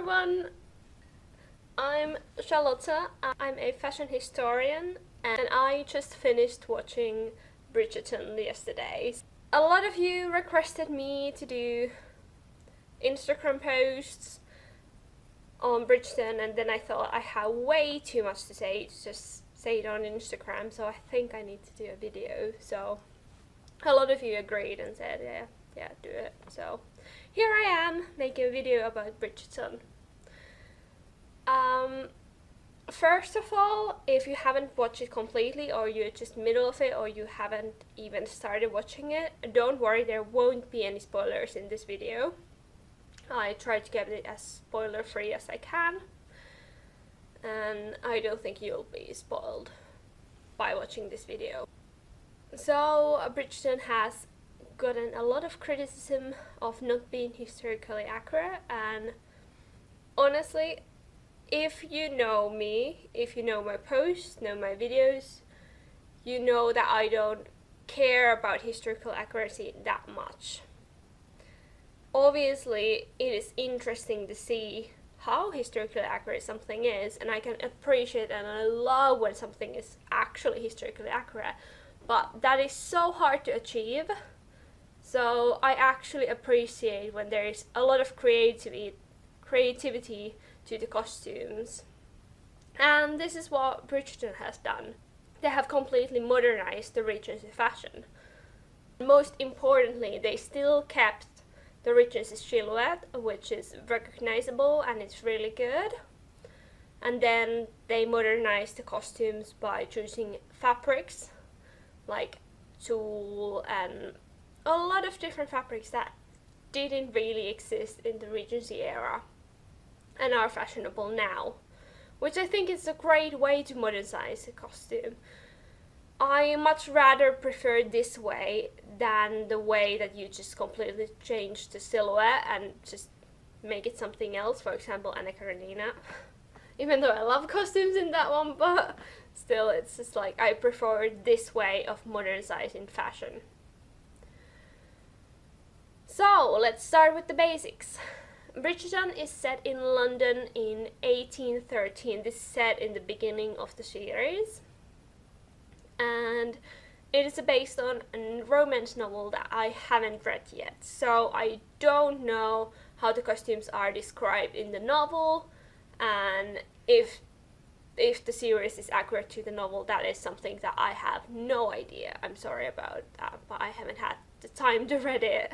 everyone, I'm Charlotte. I'm a fashion historian and I just finished watching Bridgerton yesterday. A lot of you requested me to do Instagram posts on Bridgerton, and then I thought I have way too much to say to just say it on Instagram, so I think I need to do a video. So a lot of you agreed and said yeah, do it. So here I am making a video about Bridgerton. First of all, if you haven't watched it completely, or you're just middle of it, or you haven't even started watching it, don't worry, there won't be any spoilers in this video. I try to get it as spoiler free as I can, and I don't think you'll be spoiled by watching this video. So Bridgerton has gotten a lot of criticism of not being historically accurate, and honestly, if you know me, if you know my posts, know my videos, you know that I don't care about historical accuracy that much. Obviously, it is interesting to see how historically accurate something is, and I can appreciate and I love when something is actually historically accurate, but that is so hard to achieve. So I actually appreciate when there is a lot of creativity to the costumes. And this is what Bridgerton has done. They have completely modernized the Regency fashion. Most importantly, they still kept the Regency silhouette, which is recognizable and it's really good. And then they modernized the costumes by choosing fabrics like tulle and a lot of different fabrics that didn't really exist in the Regency era and are fashionable now, which I think is a great way to modernize a costume. I much rather prefer this way than the way that you just completely change the silhouette and just make it something else, for example Anna Karenina. Even though I love costumes in that one, but still it's just like I prefer this way of modernizing fashion. So let's start with the basics. Bridgerton is set in London in 1813. This is set in the beginning of the series, and it is based on a romance novel that I haven't read yet, so I don't know how the costumes are described in the novel, and if the series is accurate to the novel. That is something that I have no idea. I'm sorry about that, but I haven't had the time to read it.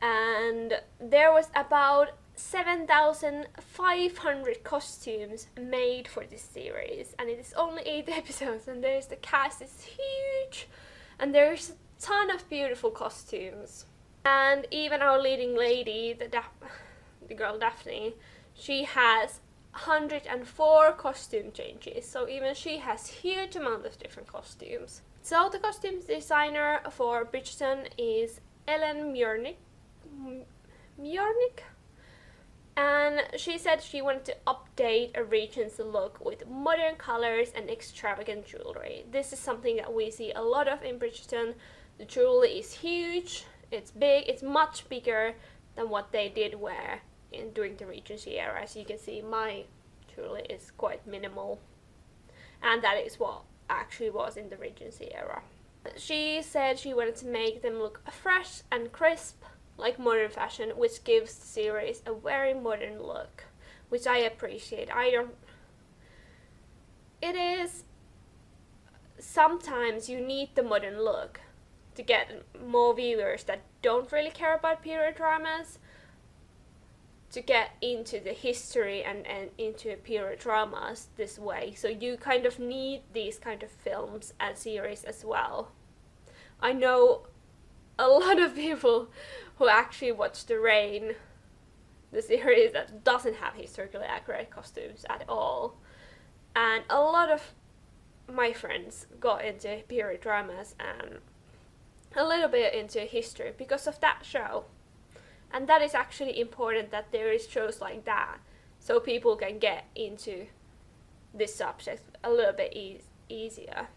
And there was about 7,500 costumes made for this series, and it is only 8 episodes, and the cast is huge, and there's a ton of beautiful costumes. And even our leading lady, the girl Daphne, she has 104 costume changes, so even she has huge amount of different costumes. So the costumes designer for Bridgerton is Ellen Mjornik, and she said she wanted to update a Regency look with modern colors and extravagant jewelry. This is something that we see a lot of in Bridgerton. The jewelry is huge, it's big, it's much bigger than what they did wear during the Regency era. As you can see, my jewelry is quite minimal, and that is what actually was in the Regency era. She said she wanted to make them look fresh and crisp, like modern fashion, which gives the series a very modern look, which I appreciate. It is, sometimes you need the modern look to get more viewers that don't really care about period dramas to get into the history and into period dramas this way. So you kind of need these kind of films and series as well. I know a lot of people who actually watch The Reign, the series that doesn't have historically accurate costumes at all, and a lot of my friends got into period dramas and a little bit into history because of that show. And that is actually important, that there is shows like that, so people can get into this subject a little bit easier.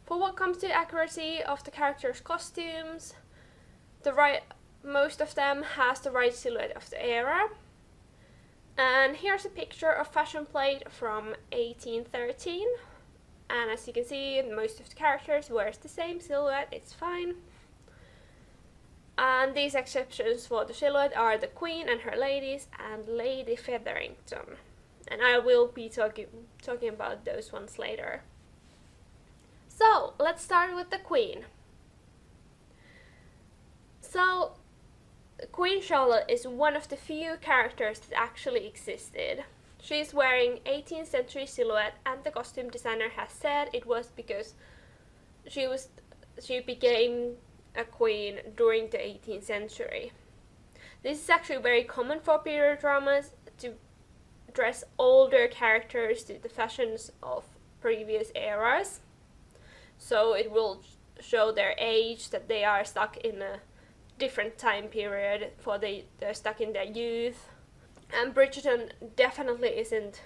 For what comes to accuracy of the characters' costumes, the most of them has the right silhouette of the era. And here's a picture of fashion plate from 1813. And as you can see, most of the characters wears the same silhouette, it's fine. And these exceptions for the silhouette are the Queen and her ladies and Lady Featherington. And I will be talking about those ones later. So, let's start with the Queen. So, Queen Charlotte is one of the few characters that actually existed. She's wearing 18th century silhouette, and the costume designer has said it was because she became a queen during the 18th century. This is actually very common for period dramas, to dress older characters to the fashions of previous eras. So it will show their age, that they are stuck in a different time period, for they're stuck in their youth. And Bridgerton definitely isn't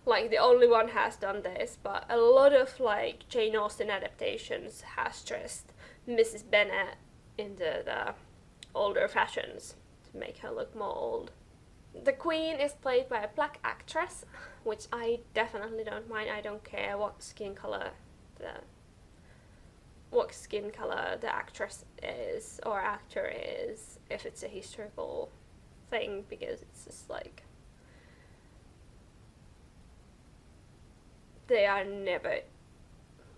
like the only one has done this, but a lot of like Jane Austen adaptations has dressed Mrs. Bennet into the older fashions to make her look more old. The Queen is played by a black actress, which I definitely don't mind. I don't care what skin color the actress is or actor is, if it's a historical thing, because it's just like they are never,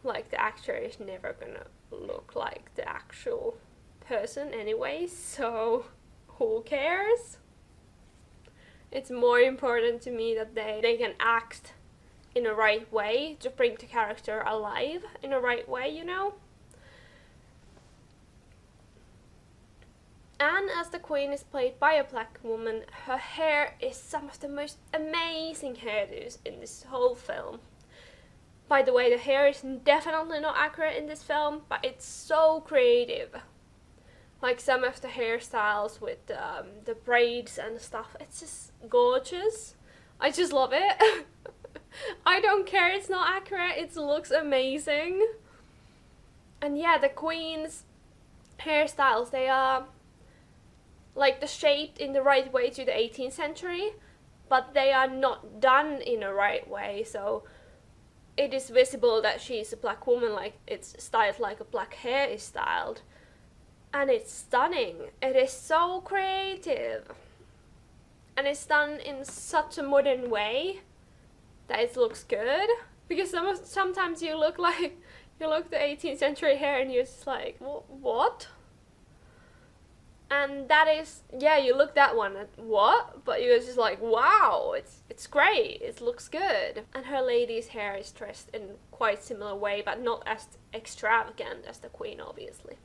like, the actor is never gonna look like the actual person anyway, so who cares? It's more important to me that they can act in a right way to bring the character alive in a right way, you know? And as the Queen is played by a black woman, her hair is some of the most amazing hairdos in this whole film. By the way, the hair is definitely not accurate in this film, but it's so creative. Like some of the hairstyles with the braids and stuff, it's just gorgeous. I just love it. I don't care it's not accurate, it looks amazing. And yeah, the Queen's hairstyles, they are like the shaped in the right way to the 18th century, but they are not done in a right way, so it is visible that she's a black woman, like it's styled like a black hair is styled. And it's stunning. It is so creative. And it's done in such a modern way that it looks good. Because sometimes you look the 18th century hair and you're just like, what? And that is, yeah, you look that one at what? But you're just like, wow, it's great, it looks good. And her lady's hair is dressed in quite similar way, but not as extravagant as the Queen, obviously.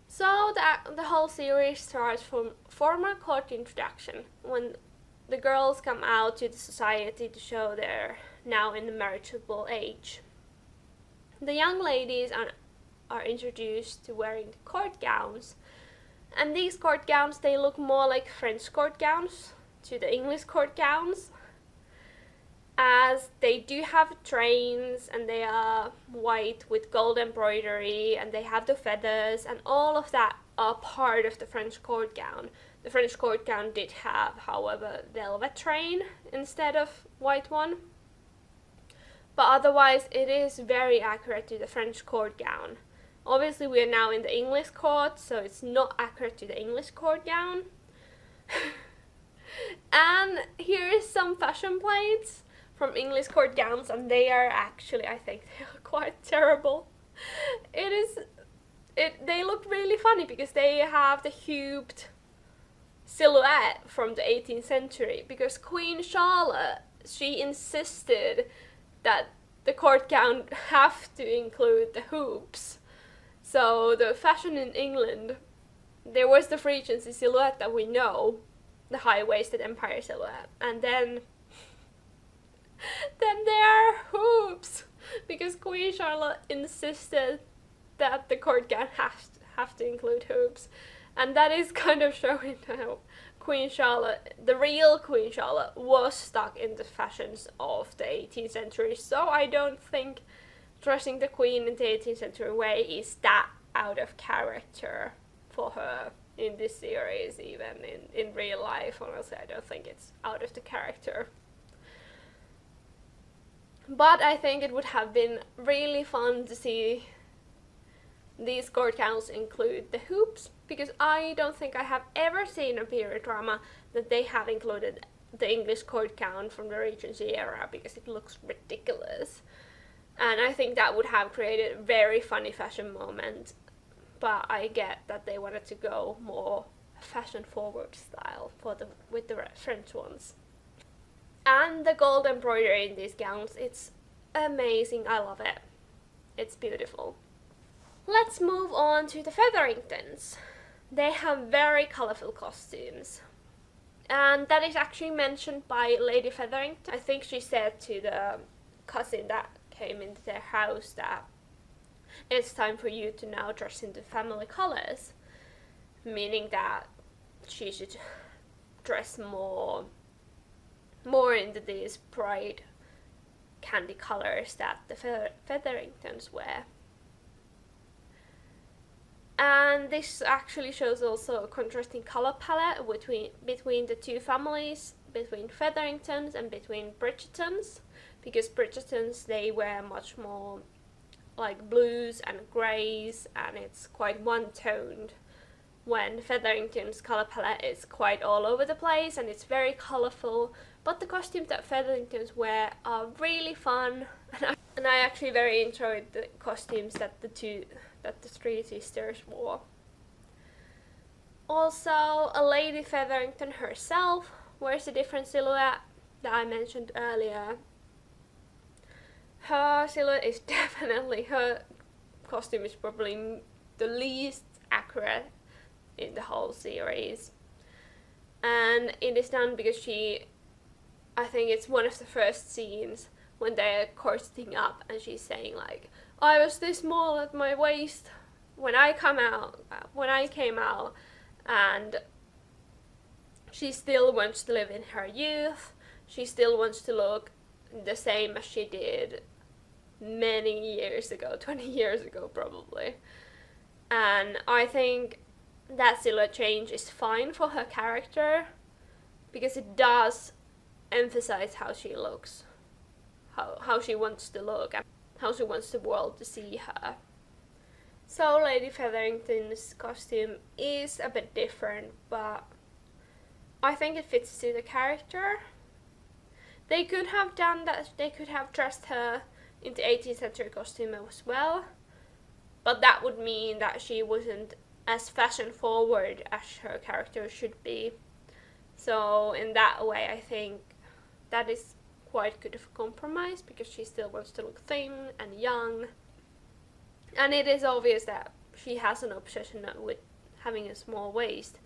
So the whole series starts from formal court introduction, when the girls come out to the society to show they're now in the marriageable age. The young ladies are introduced to wearing court gowns, and these court gowns, they look more like French court gowns to the English court gowns, as they do have trains and they are white with gold embroidery and they have the feathers, and all of that are part of the French court gown. The French court gown did have, however, velvet train instead of white one, but otherwise it is very accurate to the French court gown. Obviously we are now in the English court, so it's not accurate to the English court gown. And here is some fashion plates from English court gowns, and they are actually, I think they are quite terrible. They look really funny because they have the hubed silhouette from the 18th century, because Queen Charlotte, she insisted that the court gown have to include the hoops. So the fashion in England, there was the Regency silhouette that we know, the high-waisted empire silhouette, and then there are hoops, because Queen Charlotte insisted that the court gown have to include hoops, and that is kind of showing how Queen Charlotte, the real Queen Charlotte, was stuck in the fashions of the 18th century. So I don't think dressing the Queen in the 18th century way is that out of character for her in this series, even in real life. Honestly, I don't think it's out of the character. But I think it would have been really fun to see these court gowns include the hoops, because I don't think I have ever seen a period drama that they have included the English court gown from the Regency era, because it looks ridiculous. And I think that would have created a very funny fashion moment. But I get that they wanted to go more fashion forward style with the French ones. And the gold embroidery in these gowns, it's amazing. I love it. It's beautiful. Let's move on to the Featheringtons. They have very colorful costumes. And that is actually mentioned by Lady Featherington. I think she said to the cousin that came into their house that it's time for you to now dress in the family colors, meaning that she should dress more into these bright candy colors that the Featheringtons wear. And this actually shows also a contrasting color palette between the two families, between Featheringtons and between Bridgertons, because Bridgertons, they wear much more like blues and greys, and it's quite one-toned, when Featherington's color palette is quite all over the place and it's very colorful. But the costumes that Featheringtons wear are really fun, and I actually very enjoyed the costumes that the three sisters wore. Also, a Lady Featherington herself wears a different silhouette that I mentioned earlier. Her silhouette is definitely, her costume is probably the least accurate in the whole series. And it is done because I think it's one of the first scenes when they're corseting up and she's saying like, I was this small at my waist when I came out, and she still wants to live in her youth. She still wants to look the same as she did many years ago, 20 years ago probably. And I think that silhouette change is fine for her character, because it does emphasize how she looks, how she wants to look, and how she wants the world to see her. So Lady Featherington's costume is a bit different, but I think it fits to the character. They could have done that, they could have dressed her in the 18th century costume as well, but that would mean that she wasn't as fashion forward as her character should be. So in that way, I think that is quite good of a compromise, because she still wants to look thin and young. And it is obvious that she has an obsession with having a small waist,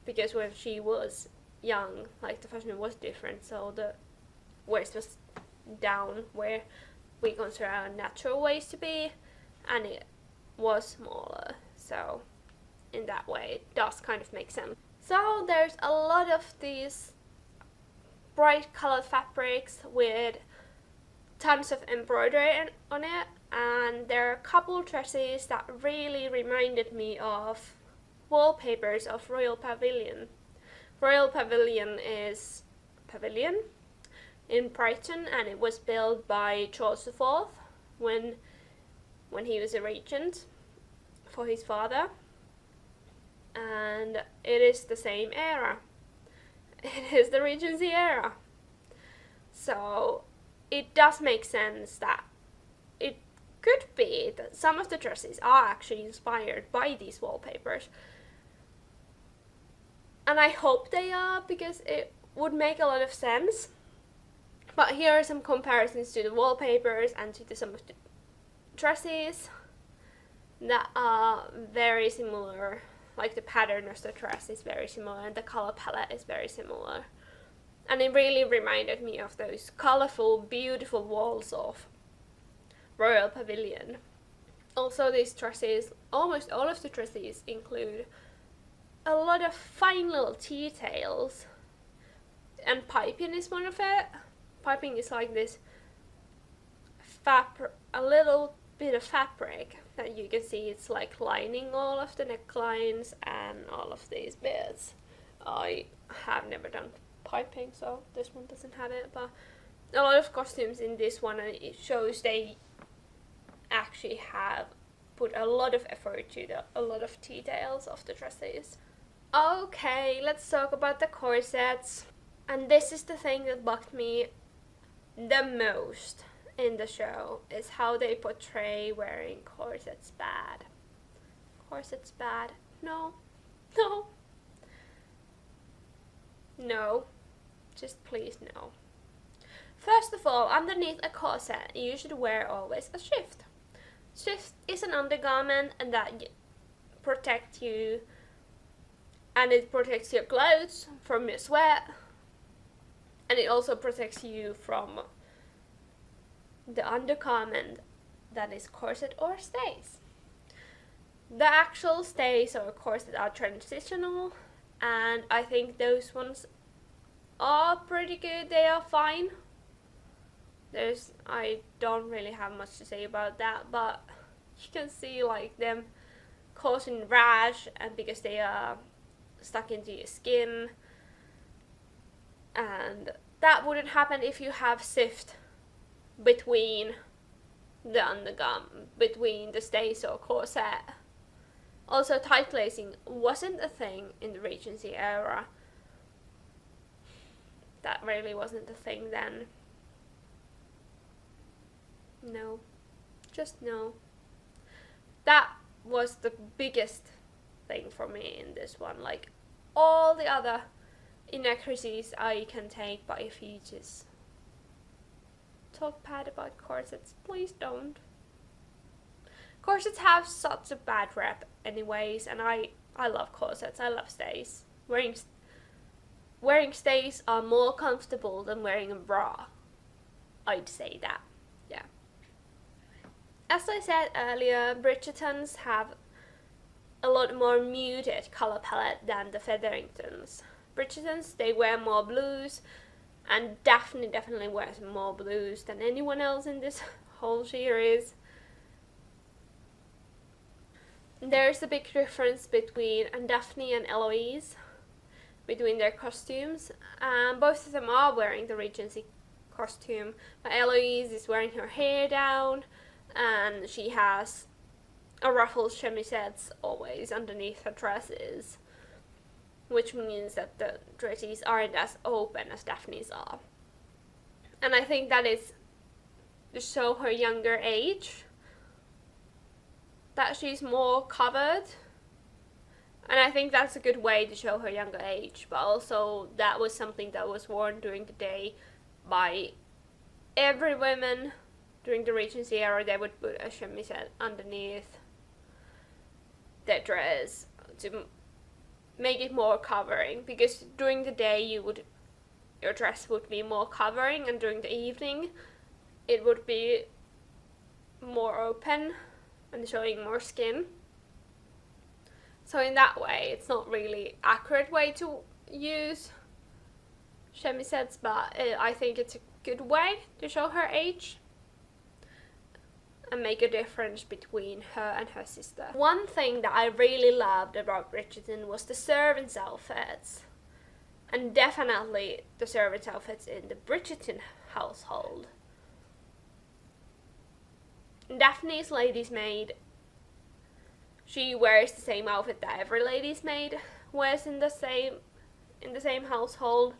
because when she was young, like, the fashion was different, so the waist was down where we consider our natural waist to be, and it was smaller. So in that way it does kind of make sense. So there's a lot of these bright colored fabrics with tons of embroidery on it, and there are a couple dresses that really reminded me of wallpapers of Royal Pavilion. Royal Pavilion is pavilion in Brighton, and it was built by George IV when he was a regent for his father, and it is the same era. It is the Regency era. So it does make sense that it could be that some of the dresses are actually inspired by these wallpapers. And I hope they are, because it would make a lot of sense. But here are some comparisons to the wallpapers and to some of the dresses that are very similar. Like, the pattern of the dress is very similar and the color palette is very similar. And it really reminded me of those colorful, beautiful walls of Royal Pavilion. Also, these dresses, almost all of the dresses, include a lot of fine little details. And piping is one of it. Piping is like this a little bit of fabric that you can see it's like lining all of the necklines and all of these bits. I have never done piping, so this one doesn't have it, but a lot of costumes in this one, and it shows they actually have put a lot of effort to a lot of details of the dresses. Okay, let's talk about the corsets. And this is the thing that bugged me the most in the show, is how they portray wearing corsets bad. Corsets bad. No. No. No. Just please no. First of all, underneath a corset, you should wear always a shift. Shift is an undergarment and that protects you, and it protects your clothes from your sweat, and it also protects you from the undergarment that is corset or stays. The actual stays or corset are transitional, and I think those ones are pretty good. They are fine. I don't really have much to say about that, but you can see like them causing rash, and because they are stuck into your skin, and that wouldn't happen if you have shift between the undergarment, between the stays or corset. Also, tight lacing wasn't a thing in the Regency era. That really wasn't a thing then. No. Just no. That was the biggest thing for me in this one. Like, all the other inaccuracies I can take, but if you just talk bad about corsets, please don't. Corsets have such a bad rep anyways, and I love corsets. I love stays. Wearing stays are more comfortable than wearing a bra. I'd say that. Yeah. As I said earlier, Bridgertons have a lot more muted color palette than the Featheringtons. Bridgertons, they wear more blues, and Daphne definitely wears more blues than anyone else in this whole series. There's a big difference between Daphne and Eloise, between their costumes. Both of them are wearing the Regency costume, but Eloise is wearing her hair down, and she has a ruffled chemisette always underneath her dresses, which means that the dresses aren't as open as Daphne's are. And I think that is to show her younger age, that she's more covered. And I think that's a good way to show her younger age, but also that was something that was worn during the day by every woman during the Regency era. They would put a chemisette underneath their dress to make it more covering, because during the day your dress would be more covering, and during the evening it would be more open and showing more skin. So in that way, it's not really accurate way to use chemisettes, but I think it's a good way to show her age and make a difference between her and her sister. One thing that I really loved about Bridgerton was the servants' outfits, and definitely the servants' outfits in the Bridgerton household. Daphne's lady's maid, she wears the same outfit that every lady's maid wears in the same household,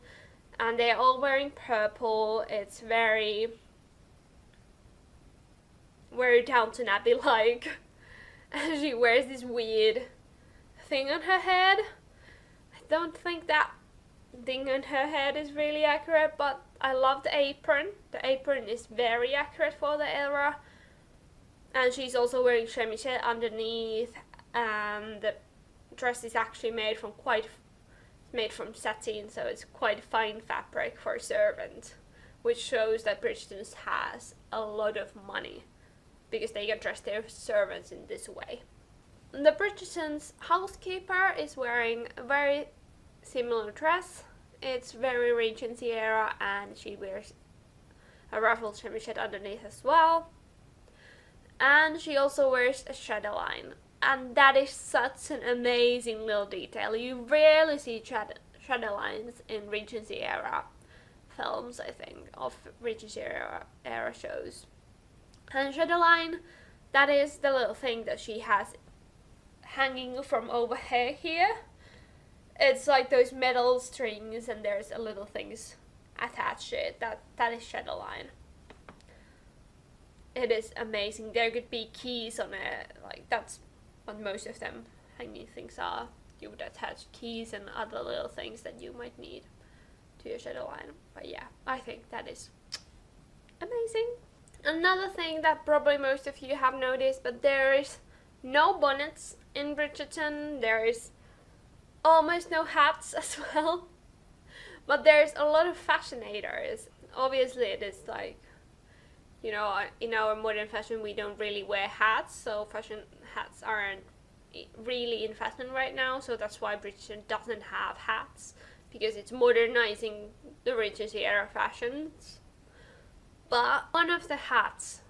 and they're all wearing purple. It's very Downton Abbey like. And she wears this weird thing on her head. I don't think that thing on her head is really accurate, but I love the apron. The apron is very accurate for the era. And she's also wearing chemisette underneath, and the dress is actually made from satin, so it's quite fine fabric for a servant, which shows that Bridgerton has a lot of money, because they can dress their servants in this way. The Bridgerton's housekeeper is wearing a very similar dress. It's very Regency era, and she wears a ruffled chemisette underneath as well. And she also wears a shadow line. And that is such an amazing little detail. You rarely see shadow lines in Regency era films, I think, of Regency era shows. And shadow line, that is the little thing that she has hanging from over here. It's like those metal strings and there's a little things attached to it. That is shadow line. It is amazing. There could be keys on it, like that's what most of them hanging things are. You would attach keys and other little things that you might need to your shadow line. But yeah, I think that is amazing. Another thing that probably most of you have noticed, but there is no bonnets in Bridgerton. There is almost no hats as well. But there's a lot of fascinators. Obviously it is like, you know, in our modern fashion we don't really wear hats, so fashion hats aren't really in fashion right now, so that's why Bridgerton doesn't have hats, because it's modernizing the Regency era fashions. But one of the hats,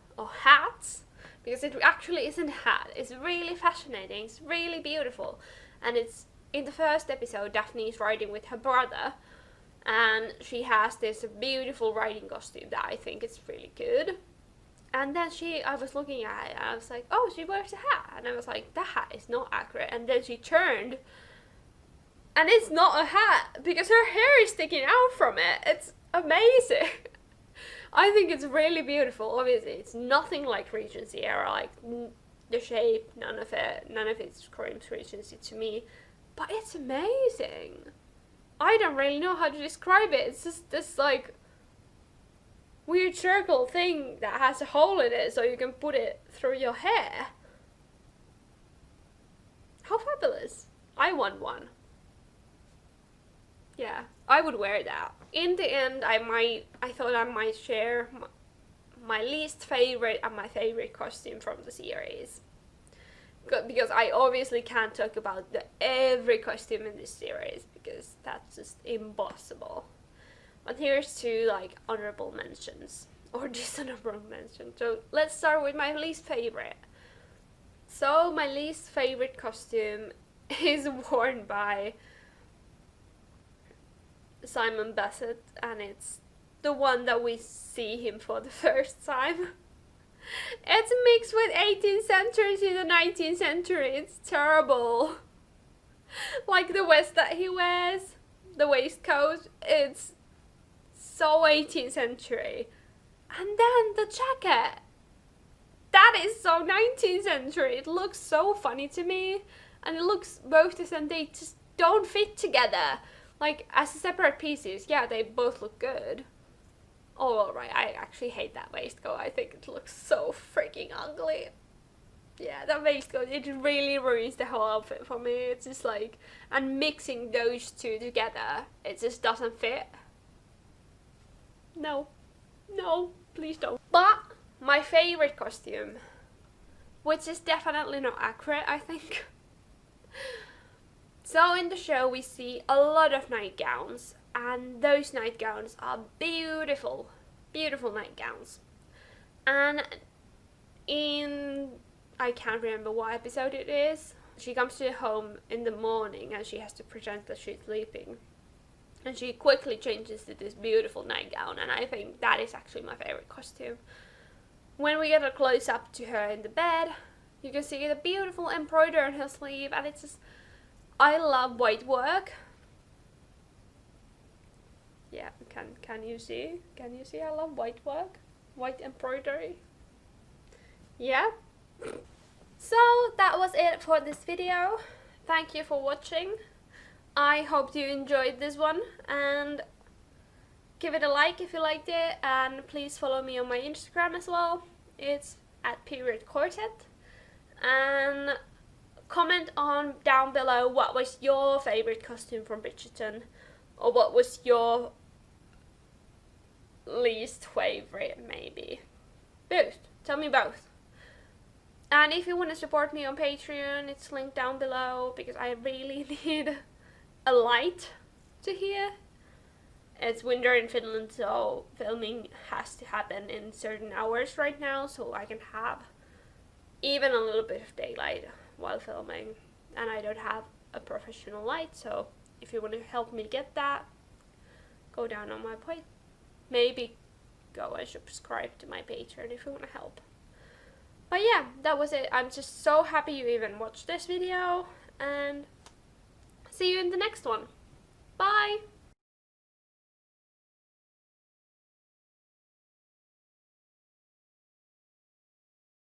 because it actually isn't a hat, it's really fascinating, it's really beautiful, and it's in the first episode. Daphne is riding with her brother, and she has this beautiful riding costume that I think is really good. And then I was looking at it and I was like, oh, she wears a hat. And I was like, that hat is not accurate. And then she turned and it's not a hat because her hair is sticking out from it. It's amazing. I think it's really beautiful. Obviously, it's nothing like Regency era, like the shape, none of it screams Regency to me. But it's amazing. I don't really know how to describe it. It's just this like weird circle thing that has a hole in it so you can put it through your hair. How fabulous. I want one. Yeah, I would wear that. In the end, I thought I might share my least favorite and my favorite costume from the series. Because I obviously can't talk about every costume in this series because that's just impossible. But here's two like honorable mentions or dishonorable mentions. So let's start with my least favorite. So my least favorite costume is worn by Simon Bassett, and it's the one that we see him for the first time. It's mixed with 18th century to the 19th century. It's terrible. Like the vest that he wears, the waistcoat, it's so 18th century. And then the jacket, that is so 19th century. It looks so funny to me, and it looks both the same. They just don't fit together. Like as separate pieces, yeah, they both look good. Oh, alright, I actually hate that waistcoat. I think it looks so freaking ugly. Yeah, that waistcoat, it really ruins the whole outfit for me. It's just like, and mixing those two together, it just doesn't fit. No, please don't. But my favorite costume, which is definitely not accurate, I think. So in the show we see a lot of nightgowns, and those nightgowns are beautiful, beautiful nightgowns. And I can't remember what episode it is, she comes to home in the morning and she has to pretend that she's sleeping. And she quickly changes to this beautiful nightgown, and I think that is actually my favorite costume. When we get a close up to her in the bed, you can see the beautiful embroidery on her sleeve, and it's just, I love white work. Yeah, can you see? Can you see I love white work? White embroidery. Yeah. So that was it for this video. Thank you for watching. I hope you enjoyed this one, and give it a like if you liked it, and please follow me on my Instagram as well. It's @periodcorset, and comment on down below what was your favorite costume from Bridgerton, or what was your least favorite, maybe. Both. Tell me both. And if you want to support me on Patreon, it's linked down below, because I really need a light to hear. It's winter in Finland, so filming has to happen in certain hours right now, so I can have even a little bit of daylight while filming, and I don't have a professional light, so if you want to help me get that, go down on my point. Maybe go and subscribe to my Patreon if you want to help. But yeah, that was it. I'm just so happy you even watched this video, and see you in the next one. Bye!